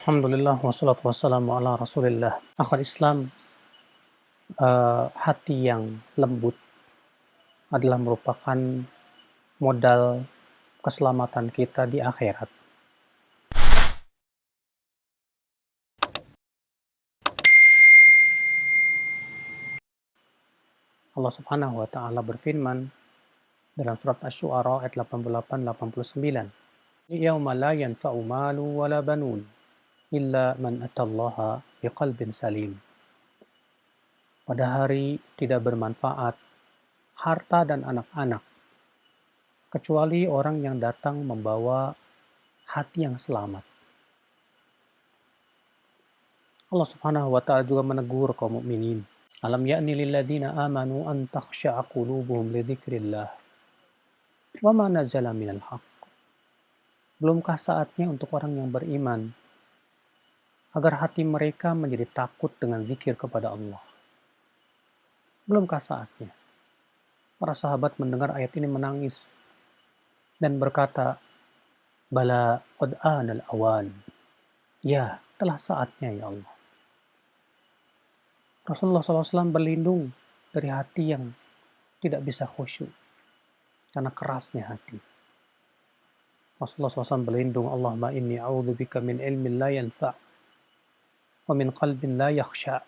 Alhamdulillah wassalatu wassalamu ala Rasulillah. Akhwat Islam, hati yang lembut adalah merupakan modal keselamatan kita di akhirat. Allah Subhanahu wa taala berfirman dalam surat Asy-Syu'ara ayat 88-89. Yauma la yanfa'u malu wala banun illa man atallaha biqalbin salim. Pada hari tidak bermanfaat harta dan anak-anak kecuali orang yang datang membawa hati yang selamat. Allah Subhanahu wa taala juga menegur kaum mukminin. Alam ya'ni lil ladzina amanu an takhsha'a qulubuhum li dzikrillah wa ma nazala minal haqq. Belumkah saatnya untuk orang yang beriman agar hati mereka menjadi takut dengan zikir kepada Allah? Belumkah saatnya? Para sahabat mendengar ayat ini menangis dan berkata, "Bala qad anal awan." Ya, telah saatnya ya Allah. Rasulullah SAW berlindung dari hati yang tidak bisa khusyuk karena kerasnya hati. Rasulullah SAW berlindung, Allahumma inni a'udzubika min ilmin la yanfa' wa min qalbin la yakhsha'.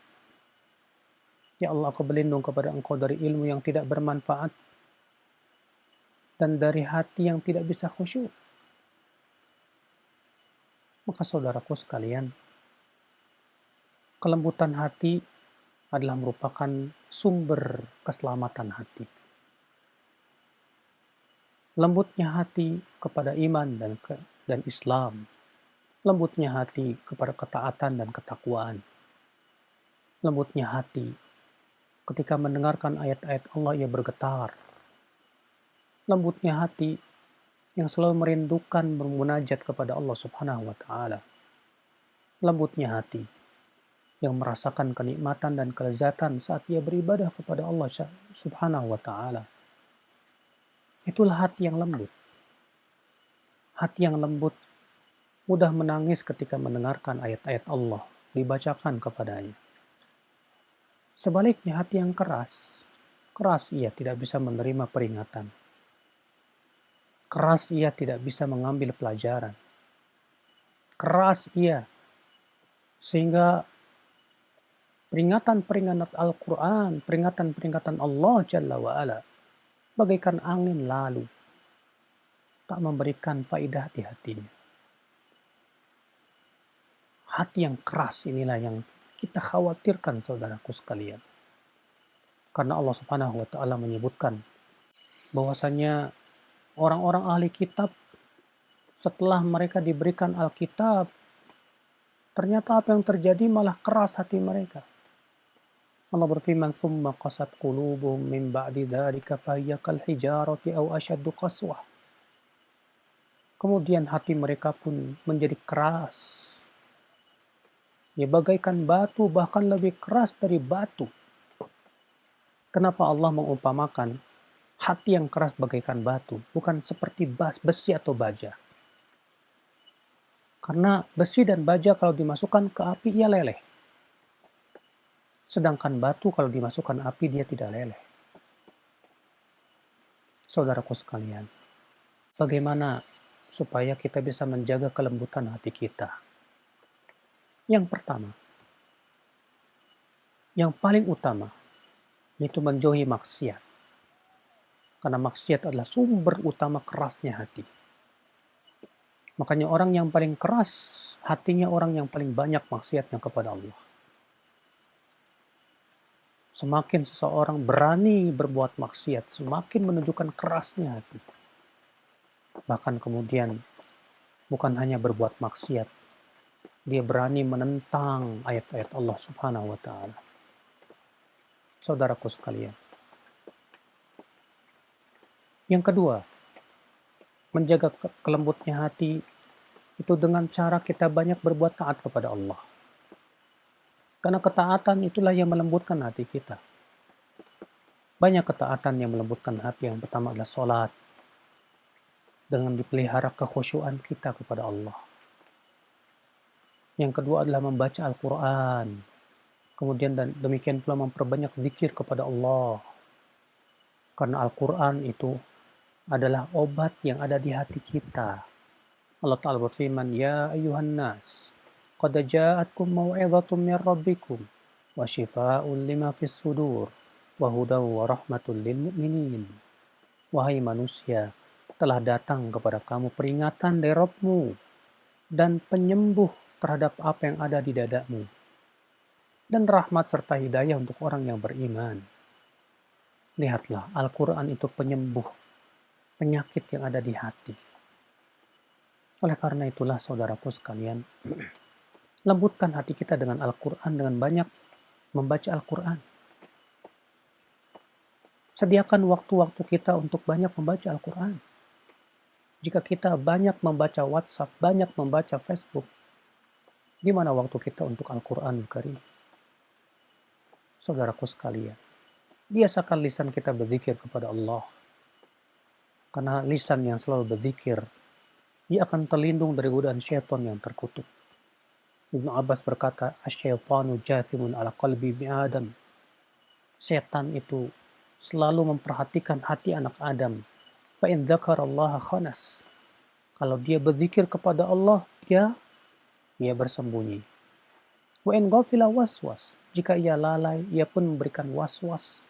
Ya Allah, aku berlindung kepada Engkau dari ilmu yang tidak bermanfaat dan dari hati yang tidak bisa khusyuk. Maka saudaraku sekalian, kelembutan hati adalah merupakan sumber keselamatan hati. Lembutnya hati kepada iman dan Islam. Lembutnya hati kepada ketaatan dan ketakwaan. Lembutnya hati ketika mendengarkan ayat-ayat Allah ia bergetar. Lembutnya hati yang selalu merindukan bermunajat kepada Allah Subhanahu wa taala. Lembutnya hati yang merasakan kenikmatan dan kelezatan saat ia beribadah kepada Allah Subhanahu wa taala. Itulah hati yang lembut. Hati yang lembut mudah menangis ketika mendengarkan ayat-ayat Allah dibacakan kepadanya. Sebaliknya hati yang keras ia tidak bisa menerima peringatan. Keras ia tidak bisa mengambil pelajaran. Keras ia sehingga peringatan-peringatan Al-Quran, peringatan-peringatan Allah Jalla wa'ala bagaikan angin lalu, tak memberikan faidah di hatinya. Hati yang keras inilah yang kita khawatirkan saudaraku sekalian. Karena Allah Subhanahu wa taala menyebutkan bahwasanya orang-orang ahli kitab setelah mereka diberikan Alkitab, ternyata apa yang terjadi malah keras hati mereka. Allah berfirman, "Tsumma qasat qulubuhum min ba'di dzalika fahiya kal hijarati aw ashaddu qaswah." Kemudian hati mereka pun menjadi keras. Ya bagaikan batu, bahkan lebih keras dari batu. Kenapa Allah mengumpamakan hati yang keras bagaikan batu, bukan seperti besi atau baja? Karena besi dan baja kalau dimasukkan ke api ia leleh. Sedangkan batu kalau dimasukkan api dia tidak leleh. Saudaraku sekalian, bagaimana supaya kita bisa menjaga kelembutan hati kita? Yang pertama, yang paling utama, yaitu menjauhi maksiat. Karena maksiat adalah sumber utama kerasnya hati. Makanya orang yang paling keras hatinya orang yang paling banyak maksiatnya kepada Allah. Semakin seseorang berani berbuat maksiat, semakin menunjukkan kerasnya hati. Bahkan kemudian bukan hanya berbuat maksiat, dia berani menentang ayat-ayat Allah Subhanahu wa taala. Saudaraku sekalian. Yang kedua, menjaga kelembutnya hati itu dengan cara kita banyak berbuat taat kepada Allah. Karena ketaatan itulah yang melembutkan hati kita. Banyak ketaatan yang melembutkan hati. Yang pertama adalah sholat. Dengan dipelihara kekhusyuan kita kepada Allah. Yang kedua adalah membaca Al-Quran. Kemudian dan demikian pula memperbanyak zikir kepada Allah. Karena Al-Quran itu adalah obat yang ada di hati kita. Allah Ta'ala berfirman, Ya ayuhan nas, qad ja'atkum maw'idhatum min rabbikum, wa shifa'un lima fis sudur, wa hudaw wa rahmatul lil mu'minin. Wahai manusia, telah datang kepada kamu peringatan dari Rabbmu, dan penyembuh terhadap apa yang ada di dadamu, dan rahmat serta hidayah untuk orang yang beriman. Lihatlah, Al-Quran itu penyembuh penyakit yang ada di hati. Oleh karena itulah saudaraku sekalian, lembutkan hati kita dengan Al-Quran, dengan banyak membaca Al-Quran. Sediakan waktu-waktu kita untuk banyak membaca Al-Quran. Jika kita banyak membaca WhatsApp, banyak membaca Facebook, di mana waktu kita untuk Al-Quran Karim? Saudaraku sekalian, biasakan lisan kita berzikir kepada Allah. Karena lisan yang selalu berzikir, dia akan terlindung dari godaan syaitan yang terkutuk. Ibnu Abbas berkata, "Asyaitanu jathimun ala qalbi ibni Adam." Setan itu selalu memperhatikan hati anak Adam. Fa in dzakarallaha khanas. Kalau dia berzikir kepada Allah, dia bersembunyi. Wa in ghafila waswas. Jika ia lalai, ia pun memberikan waswas,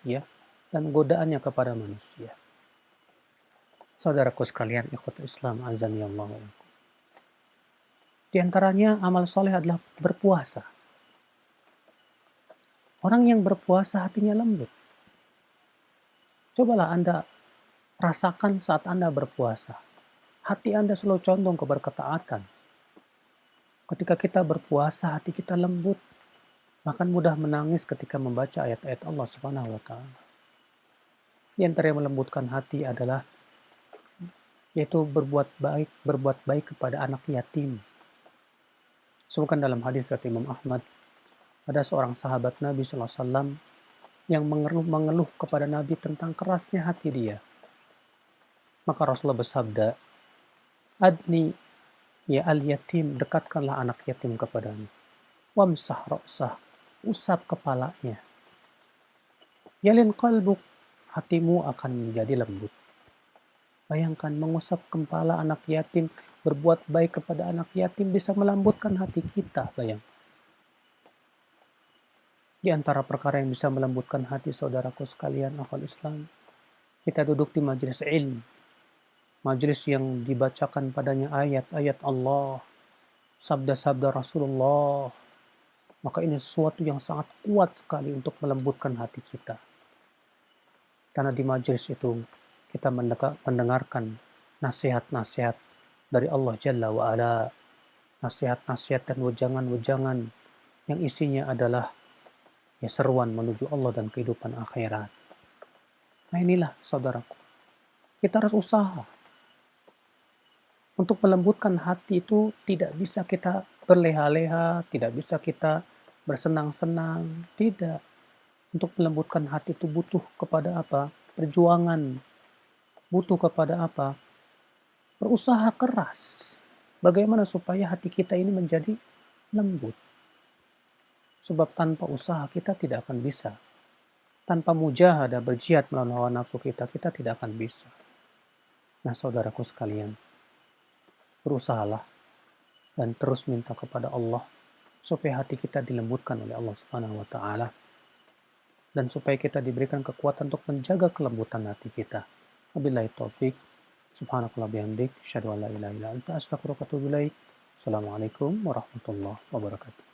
dan godaannya kepada manusia. Saudaraku sekalian, ikhwat Islam azani Allah. Di antaranya amal soleh adalah berpuasa. Orang yang berpuasa hatinya lembut. Cobalah Anda rasakan saat Anda berpuasa. Hati Anda selalu condong kepada ketaatan. Ketika kita berpuasa, hati kita lembut. Bahkan mudah menangis ketika membaca ayat-ayat Allah Subhanahu wa Ta'ala. Di antara yang melembutkan hati adalah yaitu berbuat baik kepada anak yatim. Sebutkan dalam hadis dari Imam Ahmad, ada seorang sahabat Nabi SAW yang mengeluh kepada Nabi tentang kerasnya hati dia. Maka Rasulullah bersabda, Adni ya al-yatim, dekatkanlah anak yatim kepadamu. Wamsah ra'sah, usap kepalanya. Yalin qalbuk, hatimu akan menjadi lembut. Bayangkan mengusap kepala anak yatim, berbuat baik kepada anak yatim bisa melembutkan hati kita, Di antara perkara yang bisa melembutkan hati saudaraku sekalian, akhwat Islam, kita duduk di majelis ilmu. Majelis yang dibacakan padanya ayat-ayat Allah, sabda-sabda Rasulullah. Maka ini sesuatu yang sangat kuat sekali untuk melembutkan hati kita. Karena di majelis itu kita mendengarkan nasihat-nasihat dari Allah Jalla wa'ala. Nasihat-nasihat dan wejangan-wejangan yang isinya adalah seruan menuju Allah dan kehidupan akhirat. Nah inilah saudaraku, kita harus usaha. Untuk melembutkan hati itu tidak bisa kita berleha-leha, tidak bisa kita bersenang-senang, tidak. Untuk melembutkan hati itu butuh kepada apa? Perjuangan. Butuh kepada apa? Berusaha keras. Bagaimana supaya hati kita ini menjadi lembut? Sebab tanpa usaha kita tidak akan bisa. Tanpa mujahadah berjihad melawan hawa nafsu kita tidak akan bisa. Nah saudaraku sekalian, berusahalah dan terus minta kepada Allah supaya hati kita dilembutkan oleh Allah Subhanahu wa Ta'ala, dan supaya kita diberikan kekuatan untuk menjaga kelembutan hati kita. Wabillahi taufik. Subhanakallah bihamdik. Asyhadu an la ilaha illa anta astaghfiruka wa atubu ilaik. Assalamualaikum warahmatullahi wabarakatuh.